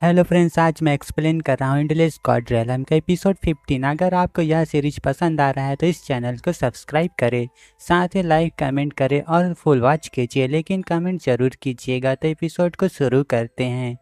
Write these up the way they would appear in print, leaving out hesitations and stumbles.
Hello friends, आज मैं explain कर रहा हूँ एंडलेस गॉड रेलम का एपिसोड 15। अगर आपको यह सीरीज पसंद आ रहा है तो इस चैनल को सब्सक्राइब करें, साथ ही लाइक कमेंट करें और फुल वॉच कीजिए, लेकिन कमेंट जरूर कीजिएगा। तो एपिसोड को शुरू करते हैं।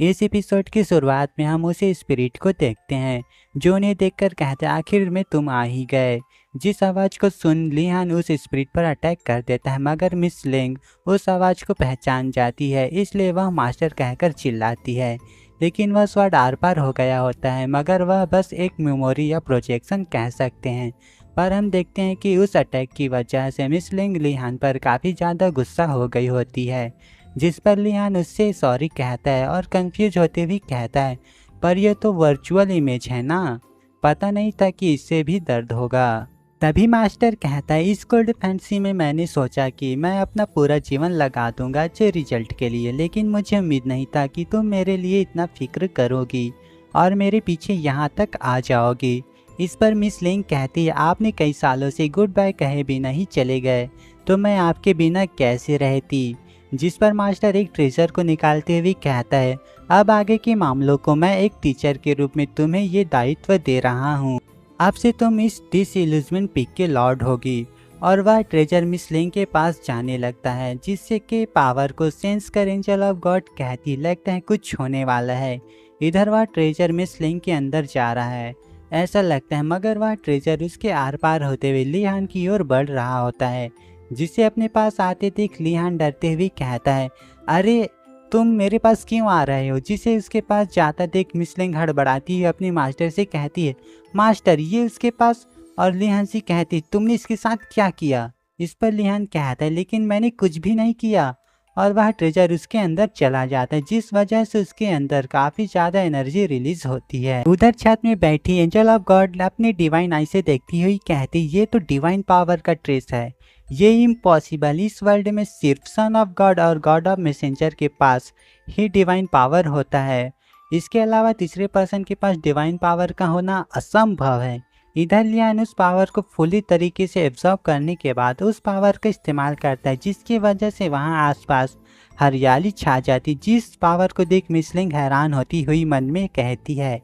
इस एपिसोड की शुरुआत में हम उसी स्पिरिट को देखते हैं जो उन्हें देखकर कहते हैं, आखिर में तुम आ ही गए। जिस आवाज़ को सुन लिहान उस स्पिरिट पर अटैक कर देता है, मगर मिस लेंग उस आवाज़ को पहचान जाती है, इसलिए वह मास्टर कहकर चिल्लाती है। लेकिन वह स्वॉर्ड आर पार हो गया होता है, मगर वह बस एक मेमोरी या प्रोजेक्शन कह सकते हैं। पर हम देखते हैं कि उस अटैक की वजह से मिस लिंग लिहान पर काफ़ी ज़्यादा गुस्सा हो गई होती है, जिस पर लिहान उससे सॉरी कहता है और कंफ्यूज होते हुए कहता है, पर यह तो वर्चुअल इमेज है ना, पता नहीं था कि इससे भी दर्द होगा। तभी मास्टर कहता है, इस कोल्ड फैंसी में मैंने सोचा कि मैं अपना पूरा जीवन लगा दूंगा अच्छे रिजल्ट के लिए, लेकिन मुझे उम्मीद नहीं था कि तुम मेरे लिए इतना फिक्र करोगी और मेरे पीछे यहाँ तक आ जाओगी। इस पर मिस लिंग कहती है, आपने कई सालों से गुड बाय कहे बिना ही चले गए, तो मैं आपके बिना कैसे रहती। जिस पर मास्टर एक ट्रेजर को निकालते हुए कहता है, अब आगे के मामलों को मैं एक टीचर के रूप में तुम्हें ये दायित्व दे रहा हूँ। अब से तुम इस डिसइल्यूजमेंट पिक के लॉर्ड होगी। और वह ट्रेजर मिस लिंग के पास जाने लगता है, जिससे के पावर को सेंस कर एंजल ऑफ गॉड कहती, लगता है कुछ होने वाला है। इधर वह ट्रेजर मिस लिंग के अंदर जा रहा है ऐसा लगता है, मगर वह ट्रेजर उसके आर पार होते हुए लिहान की ओर बढ़ रहा होता है। जिसे अपने पास आते देख लिहान डरते हुए कहता है, अरे तुम मेरे पास क्यों आ रहे हो। जिसे उसके पास जाता देख मिस लिंग हड़बड़ाती है, अपने मास्टर से कहती है, मास्टर ये उसके पास। और लिहान से कहती, तुमने इसके साथ क्या किया। इस पर लिहान कहता है, लेकिन मैंने कुछ भी नहीं किया। और वह ट्रेजर उसके अंदर चला जाता है, जिस वजह से उसके अंदर काफी ज्यादा एनर्जी रिलीज होती है। उधर छत में बैठी एंजल ऑफ गॉड अपनी डिवाइन आई से देखती हुई कहती, ये तो डिवाइन पावर का ट्रेस है, ये इम्पॉसिबल। इस वर्ल्ड में सिर्फ सन ऑफ गॉड और गॉड ऑफ मैसेंजर के पास ही डिवाइन पावर होता है। इसके अलावा तीसरे पर्सन के पास डिवाइन पावर का होना असंभव है। इधर लियान उस पावर को फुली तरीके से एब्जॉर्ब करने के बाद उस पावर का इस्तेमाल करता है, जिसकी वजह से वहां आसपास हरियाली छा जाती। जिस पावर को देख मिस लिंग हैरान होती हुई मन में कहती है,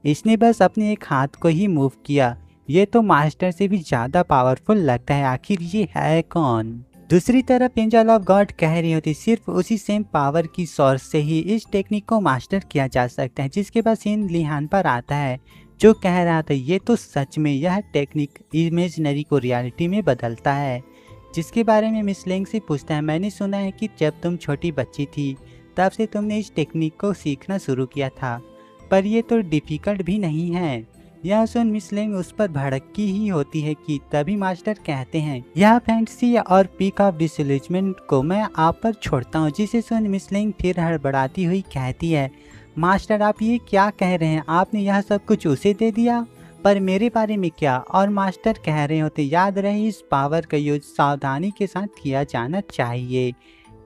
इसने बस अपने एक हाथ को ही मूव किया, ये तो मास्टर से भी ज़्यादा पावरफुल लगता है, आखिर ये है कौन। दूसरी तरफ एंजल ऑफ गॉड कह रही होती, सिर्फ उसी सेम पावर की सोर्स से ही इस टेक्निक को मास्टर किया जा सकता है। जिसके बाद सीन लिहान पर आता है, जो कह रहा था, ये तो सच में यह टेक्निक इमेजिनरी को रियलिटी में बदलता है। जिसके बारे में मिस लिंग से पूछता है, मैंने सुना है कि जब तुम छोटी बच्ची थी तब से तुमने इस टेक्निक को सीखना शुरू किया था, पर यह तो डिफ़िकल्ट भी नहीं है। यह सुन मिस लिंग उस पर भड़की ही होती है कि तभी मास्टर कहते हैं, यह फैंटेसी और पीक ऑफ डिसइल्यूजमेंट को मैं आप पर छोड़ता हूँ। जिसे सुन मिस लिंग फिर हड़बड़ाती हुई कहती है, मास्टर आप ये क्या कह रहे हैं, आपने यह सब कुछ उसे दे दिया, पर मेरे बारे में क्या। और मास्टर कह रहे होते, याद रहे इस पावर का यूज सावधानी के साथ किया जाना चाहिए।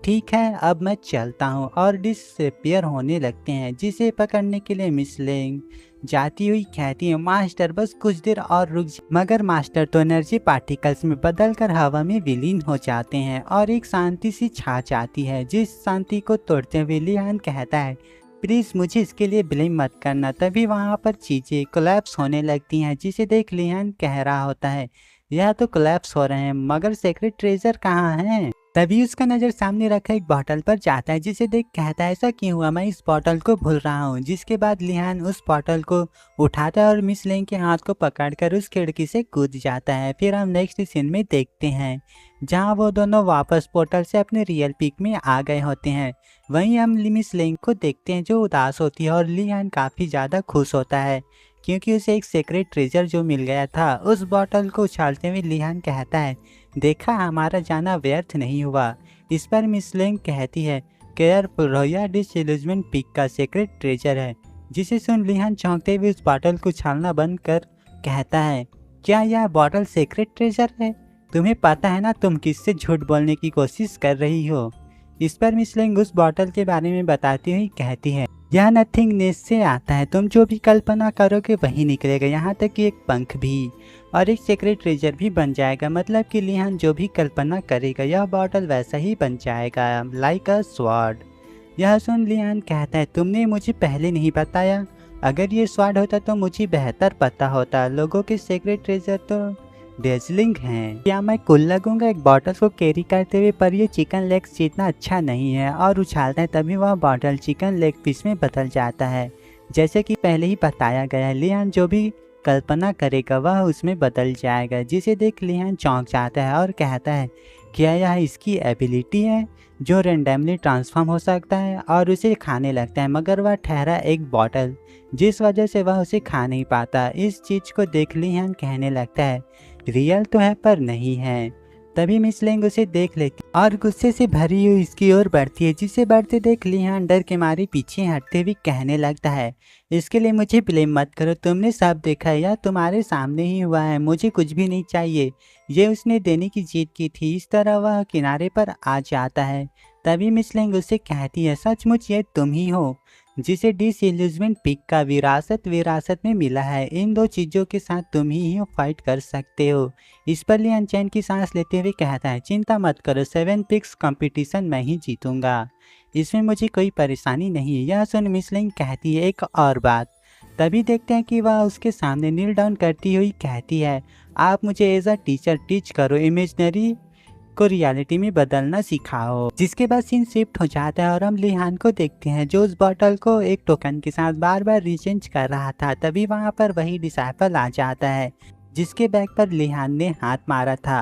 ठीक है, अब मैं चलता हूँ। और डिसअपियर होने लगते हैं, जिसे पकड़ने के लिए मिस लिंग जाती हुई कहती है, मास्टर बस कुछ देर और रुक मगर मास्टर तो एनर्जी पार्टिकल्स में बदलकर हवा में विलीन हो जाते हैं और एक शांति सी छा जाती है। जिस शांति को तोड़ते हुए लिहान कहता है, प्लीज मुझे इसके लिए ब्लेम मत करना। तभी वहाँ पर चीजें कोलैप्स होने लगती हैं, जिसे देख लिहान कह रहा होता है, यह तो कोलैप्स हो रहे हैं, मगर सीक्रेट ट्रेजर कहाँ है। तभी उसका नज़र सामने रखा एक बॉटल पर जाता है, जिसे देख कहता है, ऐसा क्यों हुआ, मैं इस बॉटल को भूल रहा हूँ। जिसके बाद लिहान उस बॉटल को उठाता है और मिस लिंग के हाथ को पकड़कर उस खिड़की से कूद जाता है। फिर हम नेक्स्ट सीन में देखते हैं, जहाँ वो दोनों वापस पोर्टल से अपने रियल पिक में आ गए होते हैं। वहीं हम मिस लिंग को देखते हैं, जो उदास होती है, और लिहान काफ़ी ज़्यादा खुश होता है क्योंकि उसे एक सीक्रेट ट्रेजर जो मिल गया था। उस बॉटल को उछालते हुए लिहान कहता है, देखा हमारा जाना व्यर्थ नहीं हुआ। इस पर मिस लिंग कहती है, केयरफुल रहो, यह डिसइल्यूजमेंट पिक का सीक्रेट ट्रेजर है। जिसे सुन लिहान चौंकते हुए उस बॉटल को उछालना बंद कर कहता है, क्या यह बॉटल सीक्रेट ट्रेजर है, तुम्हें पता है ना तुम किससे झूठ बोलने की कोशिश कर रही हो। इस पर मिस लिंग उस बॉटल के बारे में बताती हुई कहती है, यह नथिंगनेस से आता है, तुम जो भी कल्पना करोगे वही निकलेगा, यहाँ तक कि एक पंख भी, और एक सीक्रेट ट्रेजर भी बन जाएगा। मतलब कि लिहान जो भी कल्पना करेगा यह बॉटल वैसा ही बन जाएगा, लाइक अ स्वॉर्ड। यह सुन लियान कहता है तुमने मुझे पहले नहीं बताया, अगर ये स्वाद होता तो मुझे बेहतर पता होता। लोगों के सीक्रेट ट्रेजर तो डेजलिंग हैं। क्या मैं कुल लगूंगा एक बॉटल को कैरी करते हुए, पर ये चिकन लेग्स जितना अच्छा नहीं है। और उछालता है तभी वह बॉटल चिकन लेग पीस में बदल जाता है। जैसे कि पहले ही बताया गया है, लियान जो भी कल्पना करेगा वह उसमें बदल जाएगा, जिसे देख लियान चौंक जाता है और कहता है क्या यह इसकी एबिलिटी है जो रैंडमली ट्रांसफॉर्म हो सकता है, और उसे खाने लगता है। मगर वह ठहरा एक बॉटल, जिस वजह से वह उसे खा नहीं पाता। इस चीज़ को देख लियान कहने लगता है रियल तो है पर नहीं है। तभी मिस लिंग उसे देख लेती और गुस्से से भरी हुई इसकी ओर बढ़ती है, जिसे बढ़ते देख लियान डर के मारे पीछे हटते हुए कहने लगता है इसके लिए मुझे ब्लेम मत करो, तुमने सब देखा है या तुम्हारे सामने ही हुआ है, मुझे कुछ भी नहीं चाहिए। ये उसने देने की जिद की थी। इस तरह वह किनारे पर आ जाता है। तभी मिस लिंग उसे कहती है सचमुच ये तुम ही हो जिसे डिसइल्यूजमेंट पिक का विरासत में मिला है। इन दो चीज़ों के साथ तुम ही फाइट कर सकते हो। इस पर लियान चैन की सांस लेते हुए कहता है चिंता मत करो, 7 पिक्स कंपटीशन मैं ही जीतूंगा, इसमें मुझे कोई परेशानी नहीं है। यह सुन मिस लिंग कहती है एक और बात। तभी देखते हैं कि वह उसके सामने नील डाउन करती हुई कहती है आप मुझे एज अ टीचर टीच करो, इमेजिनरी को रियलिटी में बदलना सिखाओ। जिसके बाद सीन शिफ्ट हो जाता है और हम लिहान को देखते हैं जो उस बॉटल को एक टोकन के साथ बार बार रिचेंज कर रहा था। तभी वहाँ पर वही डिसाइपल आ जाता है जिसके बैग पर लिहान ने हाथ मारा था।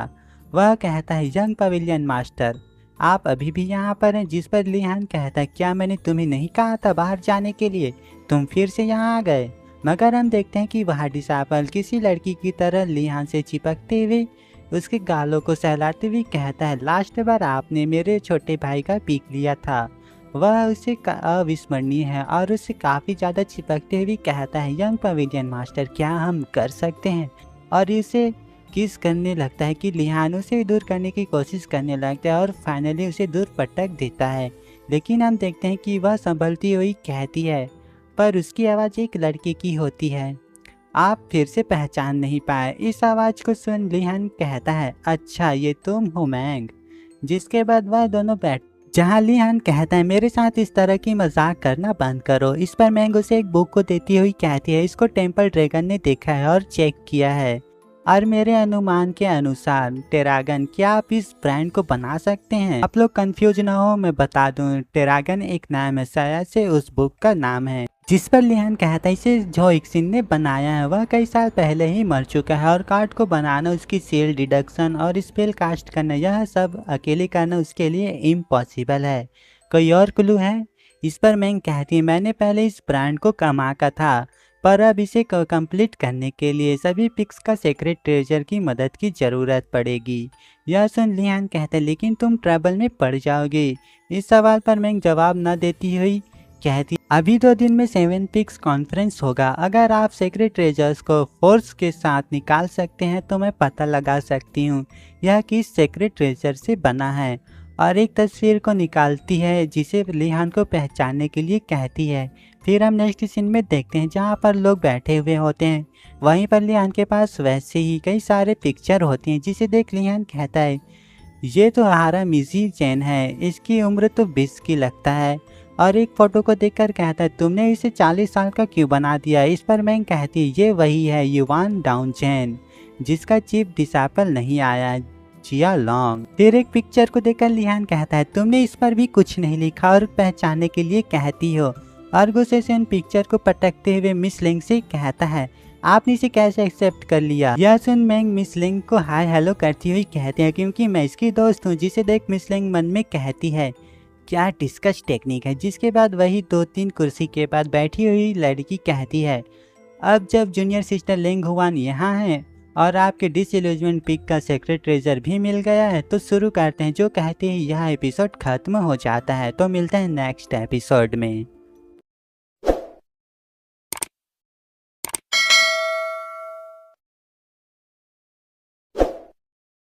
वह कहता है यंग पवेलियन मास्टर आप अभी भी यहाँ पर हैं। जिस पर लिहान कहता है क्या मैंने तुम्हें नहीं कहा था बाहर जाने के लिए, तुम फिर से यहाँ आ गए। मगर हम देखते हैं कि वह डिसाइपल किसी लड़की की तरह लिहान से चिपकते हुए उसके गालों को सहलाते हुए कहता है लास्ट बार आपने मेरे छोटे भाई का पीक लिया था, वह उसे अविस्मरणीय है। और उससे काफ़ी ज़्यादा चिपकते हुए कहता है यंग पवेलियन मास्टर क्या हम कर सकते हैं। और इसे किस करने लगता है कि लिहान उसे दूर करने की कोशिश करने लगता है और फाइनली उसे दूर पटक देता है। लेकिन हम देखते हैं कि वह संभलती हुई कहती है, पर उसकी आवाज़ एक लड़के की होती है, आप फिर से पहचान नहीं पाए। इस आवाज़ को सुन लिहान कहता है अच्छा ये तुम हो मैंग। जिसके बाद वह दोनों बैठ जहाँ लिहान कहता है मेरे साथ इस तरह की मजाक करना बंद करो। इस पर मैंग उसे एक बुक को देती हुई कहती है इसको टेम्पल ड्रैगन ने देखा है और चेक किया है, और मेरे अनुमान के अनुसार टेरागन क्या आप इस ब्रांड को बना सकते हैं। आप लोग कंफ्यूज ना हो, मैं बता दूं टेरागन एक नाम है, शायद से उस बुक का नाम है। जिस पर लिहान कहता है इसे जो इक्सिन ने बनाया है वह कई साल पहले ही मर चुका है, और कार्ड को बनाना, उसकी सेल डिडक्शन और स्पेल कास्ट करना यह सब अकेले करना उसके लिए इम्पॉसिबल है। कोई और क्लू है? इस पर मैंग कहती है मैंने पहले इस ब्रांड को कमाका था, पर अब इसे कंप्लीट करने के लिए सभी पिक्स का सीक्रेट ट्रेजर की मदद की ज़रूरत पड़ेगी। यह सुन लिहान कहते लेकिन तुम ट्रबल में पड़ जाओगे। इस सवाल पर मैंग जवाब न देती हुई कहती अभी 2 दिन में 7 पिक्स कॉन्फ्रेंस होगा, अगर आप सीक्रेट ट्रेजर्स को फोर्स के साथ निकाल सकते हैं तो मैं पता लगा सकती हूँ यह किस सीक्रेट ट्रेजर से बना है। और एक तस्वीर को निकालती है जिसे लिहान को पहचानने के लिए कहती है। फिर हम नेक्स्ट सीन में देखते हैं जहाँ पर लोग बैठे हुए होते हैं, वहीं पर लिहान के पास वैसे ही कई सारे पिक्चर होती हैं, जिसे देख लिहान कहता है ये तो हमारा मिजी चैन है, इसकी उम्र तो 20 की लगता है। और एक फ़ोटो को देखकर कहता है तुमने इसे 40 साल का क्यों बना दिया। इस पर मैंग कहती है ये वही है युवान डाउन चैन जिसका चीफ डिसाइपल नहीं आया, जिया लॉन्ग। फिर एक पिक्चर को देखकर लिहान कहता है तुमने इस पर भी कुछ नहीं लिखा और पहचानने के लिए कहती हो। और गुस्से से उन पिक्चर को पटकते हुए मिस लिंग से कहता है आपने इसे कैसे एक्सेप्ट कर लिया। यह सुन मैंग मिस लिंग को हाय हेलो करती हुई कहते हैं क्योंकि मैं इसकी दोस्त हूँ। जिसे देख मिस लिंग मन में कहती है क्या डिस्कस टेक्निक है। जिसके बाद वही 2-3 कुर्सी के बाद बैठी हुई लड़की कहती है अब जब जूनियर सिस्टर लिंग हुआन यहाँ है और आपके डिसइल्यूजमेंट पिक का सीक्रेट ट्रेजर भी मिल गया है तो शुरू करते हैं। जो कहते हैं यह एपिसोड खत्म हो जाता है। तो मिलते हैं नेक्स्ट एपिसोड में।